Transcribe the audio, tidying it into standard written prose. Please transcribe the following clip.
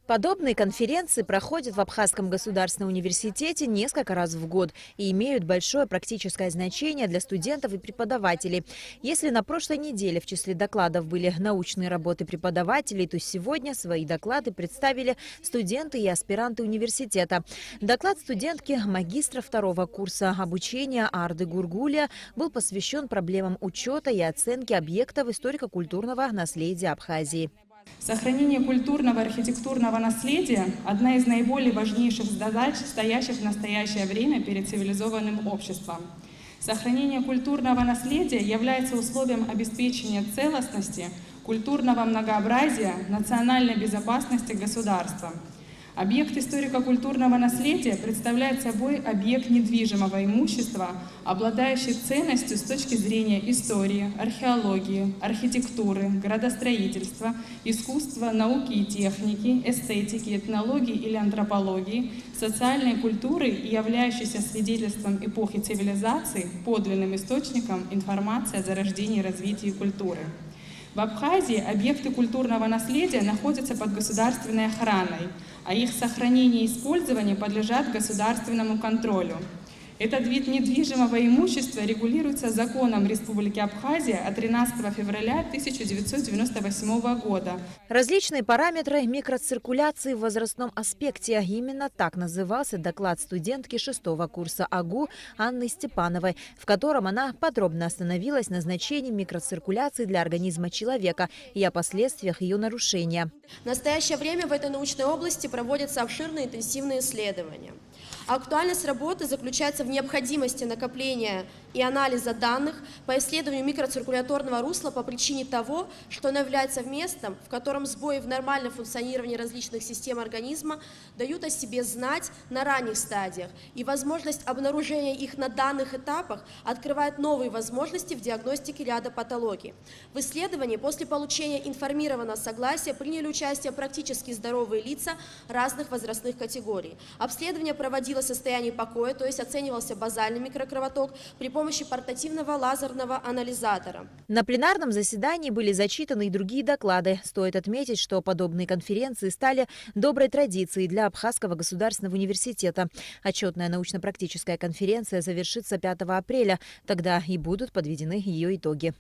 Подобные конференции проходят в Абхазском государственном университете несколько раз в год и имеют большое практическое значение для студентов и преподавателей. Если на прошлой неделе в числе докладов были научные работы преподавателей, то сегодня свои доклады представили студенты и аспиранты университета. Доклад студентки магистра второго курса обучения Арды Гургулия был посвящен проблемам учета и оценки объектов историко-культурного наследия Абхазии. Сохранение культурного и архитектурного наследия – одна из наиболее важнейших задач, стоящих в настоящее время перед цивилизованным обществом. Сохранение культурного наследия является условием обеспечения целостности, культурного многообразия, национальной безопасности государства. Объект историко-культурного наследия представляет собой объект недвижимого имущества, обладающий ценностью с точки зрения истории, археологии, архитектуры, градостроительства, искусства, науки и техники, эстетики, этнологии или антропологии, социальной культуры и являющийся свидетельством эпохи цивилизации, подлинным источником информации о зарождении и развитии культуры. В Абхазии объекты культурного наследия находятся под государственной охраной, а их сохранение и использование подлежат государственному контролю. Этот вид недвижимого имущества регулируется законом Республики Абхазия от 13 февраля 1998 года. Различные параметры микроциркуляции в возрастном аспекте. Именно так назывался доклад студентки 6-го курса АГУ Анны Степановой, в котором она подробно остановилась на значении микроциркуляции для организма человека и о последствиях ее нарушения. В настоящее время в этой научной области проводятся обширные интенсивные исследования. Актуальность работы заключается в необходимости накопления и анализа данных по исследованию микроциркуляторного русла по причине того, что оно является местом, в котором сбои в нормальном функционировании различных систем организма дают о себе знать на ранних стадиях, и возможность обнаружения их на данных этапах открывает новые возможности в диагностике ряда патологий. В исследовании после получения информированного согласия приняли участие практически здоровые лица разных возрастных категорий. Обследование проводилось в состоянии покоя, то есть оценивался базальный микрокровоток при помощи портативного лазерного анализатора. На пленарном заседании были зачитаны и другие доклады. Стоит отметить, что подобные конференции стали доброй традицией для Абхазского государственного университета. Отчетная научно-практическая конференция завершится 5 апреля. Тогда и будут подведены ее итоги.